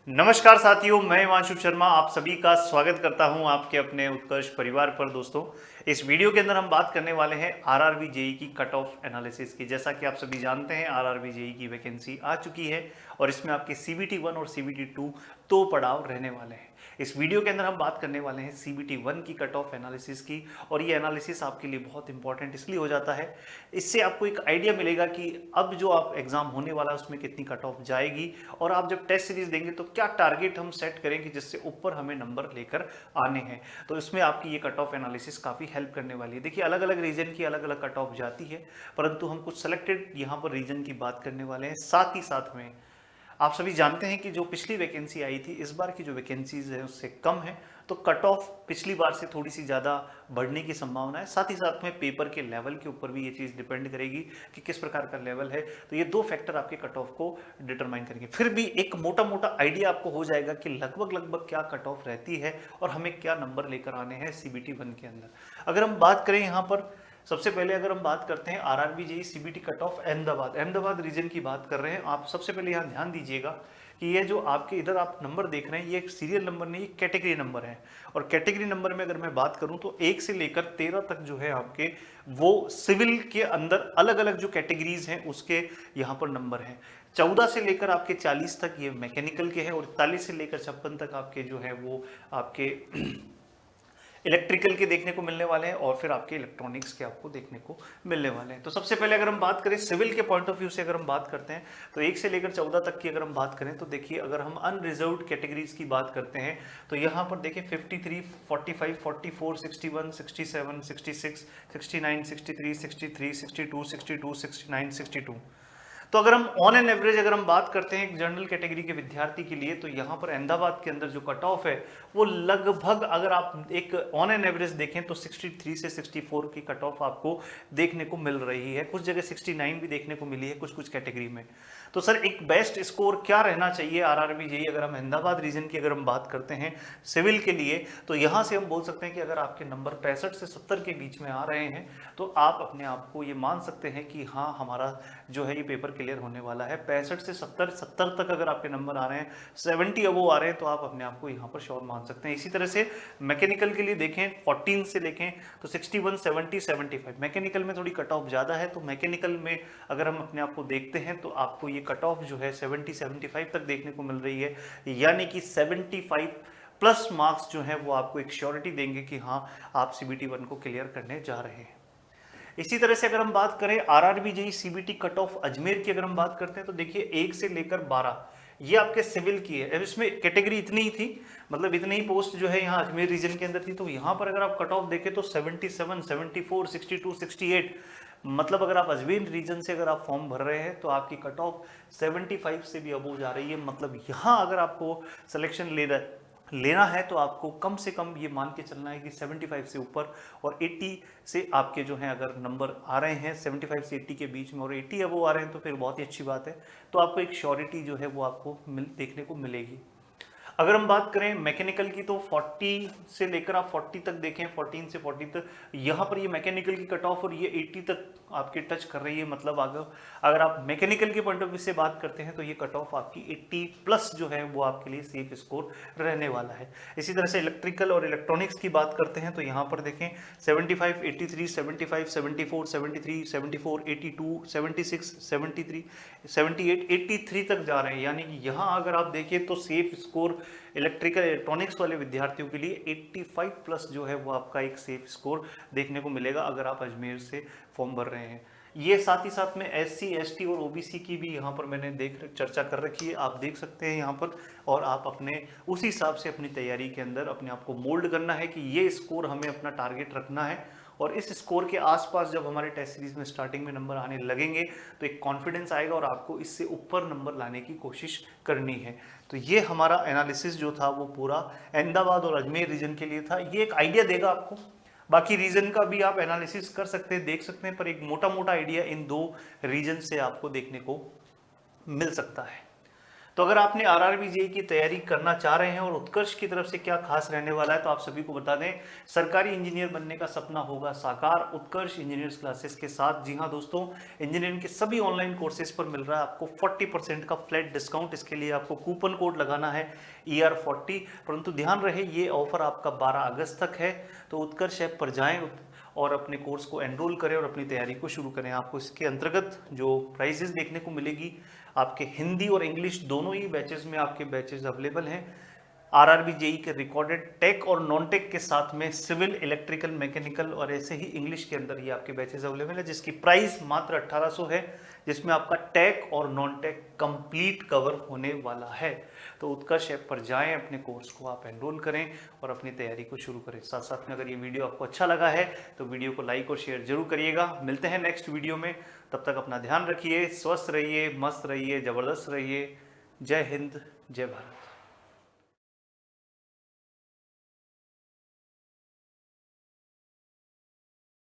नमस्कार साथियों, मैं हिमांशु शर्मा आप सभी का स्वागत करता हूं आपके अपने उत्कर्ष परिवार पर। दोस्तों, इस वीडियो के अंदर हम बात करने वाले हैं आरआरबी जेई की कट ऑफ एनालिसिस की। जैसा कि आप सभी जानते हैं, आरआरबी जेई की वैकेंसी आ चुकी है और इसमें आपके सीबीटी 1 और सीबीटी 2 दो पड़ाव रहने वाले हैं। इस वीडियो के अंदर हम बात करने वाले हैं सीबीटी 1 की कट ऑफ एनालिसिस की, और ये एनालिसिस आपके लिए बहुत इंपॉर्टेंट इसलिए हो जाता है, इससे आपको एक आइडिया मिलेगा कि अब जो आप एग्जाम होने वाला है उसमें कितनी कट ऑफ जाएगी, और आप जब टेस्ट सीरीज देंगे तो क्या टारगेट हम सेट करेंगे जिससे ऊपर हमें नंबर लेकर आने हैं। तो इसमें आपकी ये कट ऑफ एनालिसिस काफ़ी हेल्प करने वाली है। देखिए, अलग अलग रीजन की अलग अलग कट ऑफ जाती है, परंतु हम कुछ सेलेक्टेड यहाँ पर रीजन की बात करने वाले हैं। साथ ही साथ में आप सभी जानते हैं कि जो पिछली वैकेंसी आई थी, इस बार की जो वैकेंसीज है उससे कम है, तो कट ऑफ पिछली बार से थोड़ी सी ज़्यादा बढ़ने की संभावना है। साथ ही साथ में पेपर के लेवल के ऊपर भी ये चीज़ डिपेंड करेगी कि किस प्रकार का लेवल है। तो ये दो फैक्टर आपके कट ऑफ को डिटरमाइन करेंगे। फिर भी एक मोटा मोटा आइडिया आपको हो जाएगा कि लगभग लगभग क्या कट ऑफ रहती है और हमें क्या नंबर लेकर आने हैं सीबीटी 1 के अंदर। अगर हम बात करें यहाँ पर, सबसे पहले अगर हम बात करते हैं RRB JE CBT cut off Ahmedabad region की बात कर रहे हैं। आप सबसे पहले यहाँ ध्यान दीजिएगा कि ये जो आपके इधर आप नंबर देख रहे हैं, ये एक सीरियल नंबर नहीं, कैटेगरी नंबर है। और कैटेगरी नंबर में अगर मैं बात करूं तो 1 से लेकर 13 तक जो है आपके, वो सिविल के अंदर अलग अलग जो कैटेगरीज हैं उसके यहाँ पर नंबर हैं। 14 से लेकर आपके 40 तक ये मैकेनिकल के हैं, और 41 से लेकर 56 तक आपके जो है वो आपके इलेक्ट्रिकल के देखने को मिलने वाले हैं, और फिर आपके इलेक्ट्रॉनिक्स के आपको देखने को मिलने वाले हैं। तो सबसे पहले अगर हम बात करें सिविल के पॉइंट ऑफ व्यू से, अगर हम बात करते हैं तो 1 से लेकर 14 तक की अगर हम बात करें तो देखिए, अगर हम अनरिजर्व्ड कैटेगरीज की बात करते हैं तो यहाँ पर देखिए 53, 45, 44, 61, 67, 66, 69, 63, 63, 62, 62, 69, 62। तो अगर हम ऑन एन एवरेज अगर हम बात करते हैं एक जनरल कैटेगरी के विद्यार्थी के लिए, तो यहाँ पर अहमदाबाद के अंदर जो कट ऑफ है वो लगभग, अगर आप एक ऑन एन एवरेज देखें तो 63 से 64 की कट ऑफ आपको देखने को मिल रही है। कुछ जगह 69 भी देखने को मिली है कुछ कुछ कैटेगरी में। तो सर, एक बेस्ट स्कोर क्या रहना चाहिए आरआरबी जेई, अगर हम अहमदाबाद रीजन की अगर हम बात करते हैं सिविल के लिए, तो यहाँ से हम बोल सकते हैं कि अगर आपके नंबर 65 से 70 के बीच में आ रहे हैं तो आप अपने आप को ये मान सकते हैं कि हाँ, हमारा जो है ये पेपर क्लियर होने वाला है। 65 से 70 तक अगर आपके नंबर आ रहे हैं, 70 अबो आ रहे हैं, तो आप अपने आप को यहाँ पर श्योर मान सकते हैं। इसी तरह से मैकेनिकल के लिए देखें, 14 से देखें तो 61, 70, 75। मैकेनिकल में थोड़ी कट ऑफ ज़्यादा है, तो मैकेनिकल में अगर हम अपने आप को देखते हैं तो आपको ये कट ऑफ जो है 70, 75 तक देखने को मिल रही है। यानी कि 75 प्लस मार्क्स जो है वो आपको एक श्योरिटी देंगे कि हाँ, आप सीबीटी 1 को क्लियर करने जा रहे हैं। इसी तरह से अगर हम बात करें RRB JE CBT cut of Ajmer की अगर हम बात करते हैं तो देखिए 1 से लेकर 12 ये आपके सिविल की है। अब इसमें कैटेगरी इतनी ही थी, मतलब इतनी ही पोस्ट जो है यहाँ अजमेर रीजन के अंदर थी। तो यहाँ पर अगर आप कट ऑफ देखें तो 77, 74, 62, 68, मतलब अगर आप अजमेर रीजन से अगर आप फॉर्म भर रहे हैं तो आपकी कट ऑफ 75 से भी अबोव जा रही है। मतलब यहाँ अगर आपको सिलेक्शन लेना है तो आपको कम से कम ये मान के चलना है कि 75 से ऊपर और 80 से आपके जो हैं अगर नंबर आ रहे हैं 75 से 80 के बीच में, और 80 अब वो आ रहे हैं तो फिर बहुत ही अच्छी बात है। तो आपको एक श्योरिटी जो है वो आपको देखने को मिलेगी। अगर हम बात करें मैकेनिकल की तो 40 से लेकर आप 40 तक देखें, 14 से 40 तक यहाँ पर ये मैकेनिकल की कट ऑफ और ये 80 तक आपके टच कर रही है। मतलब अगर आप मैकेनिकल के पॉइंट ऑफ व्यू से बात करते हैं तो ये कट ऑफ आपकी 80 प्लस जो है वो आपके लिए सेफ स्कोर रहने वाला है। इसी तरह से इलेक्ट्रिकल और इलेक्ट्रॉनिक्स की बात करते हैं तो यहाँ पर देखें 75, 83, 75, 74, 73, 74, 82, 76, 73, 78, 83 तक जा रहे हैं। यानी कि यहाँ अगर आप देखिए तो सेफ स्कोर इलेक्ट्रिकल इलेक्ट्रॉनिक्स वाले विद्यार्थियों के लिए 85 प्लस जो है वो आपका एक सेफ स्कोर देखने को मिलेगा अगर आप अजमेर से फॉर्म भर रहे हैं। ये साथ ही साथ में SC, ST और OBC की भी यहाँ पर मैंने चर्चा कर रखी है, आप देख सकते हैं यहाँ पर, और आप अपने उसी हिसाब से अपनी तैयारी के अंदर अपने आप को मोल्ड करना है कि ये स्कोर हमें अपना टारगेट रखना है। और इस स्कोर के आसपास जब हमारे टेस्ट सीरीज में स्टार्टिंग में नंबर आने लगेंगे तो एक कॉन्फिडेंस आएगा और आपको इससे ऊपर नंबर लाने की कोशिश करनी है। तो ये हमारा एनालिसिस जो था वो पूरा अहमदाबाद और अजमेर रीजन के लिए था। ये एक आइडिया देगा आपको, बाकी रीजन का भी आप एनालिसिस कर सकते हैं, देख सकते हैं, पर एक मोटा मोटा आइडिया इन दो रीजन से आपको देखने को मिल सकता है। तो अगर आपने आरआरबी जेईई की तैयारी करना चाह रहे हैं और उत्कर्ष की तरफ से क्या खास रहने वाला है, तो आप सभी को बता दें, सरकारी इंजीनियर बनने का सपना होगा साकार उत्कर्ष इंजीनियर्स क्लासेस के साथ। जी हाँ दोस्तों, इंजीनियरिंग के सभी ऑनलाइन कोर्सेज पर मिल रहा है आपको 40% का फ्लैट डिस्काउंट। इसके लिए आपको कूपन कोड लगाना है ER40, परंतु ध्यान रहे ये ऑफर आपका 12 अगस्त तक है। तो उत्कर्ष ऐप पर जाएं और अपने कोर्स को एनरोल करें और अपनी तैयारी को शुरू करें। आपको इसके अंतर्गत जो प्राइजेस देखने को मिलेगी, आपके हिंदी और इंग्लिश दोनों ही बैचेस में आपके बैचेस अवेलेबल हैं। आरआरबी जेईई के रिकॉर्डेड टेक और नॉन टेक के साथ में सिविल, इलेक्ट्रिकल, मैकेनिकल और ऐसे ही इंग्लिश के अंदर ये आपके बैचेस अवेलेबल है, जिसकी प्राइस मात्र 1800 है, जिसमें आपका टेक और नॉन टेक कंप्लीट कवर होने वाला है। तो उत्कर्ष ऐप पर जाएं, अपने कोर्स को आप एनरोल करें और अपनी तैयारी को शुरू करें। साथ साथ में अगर ये वीडियो आपको अच्छा लगा है तो वीडियो को लाइक और शेयर जरूर करिएगा। मिलते हैं नेक्स्ट वीडियो में, तब तक अपना ध्यान रखिए, स्वस्थ रहिए, मस्त रहिए, जबरदस्त रहिए। जय हिंद, जय भारत।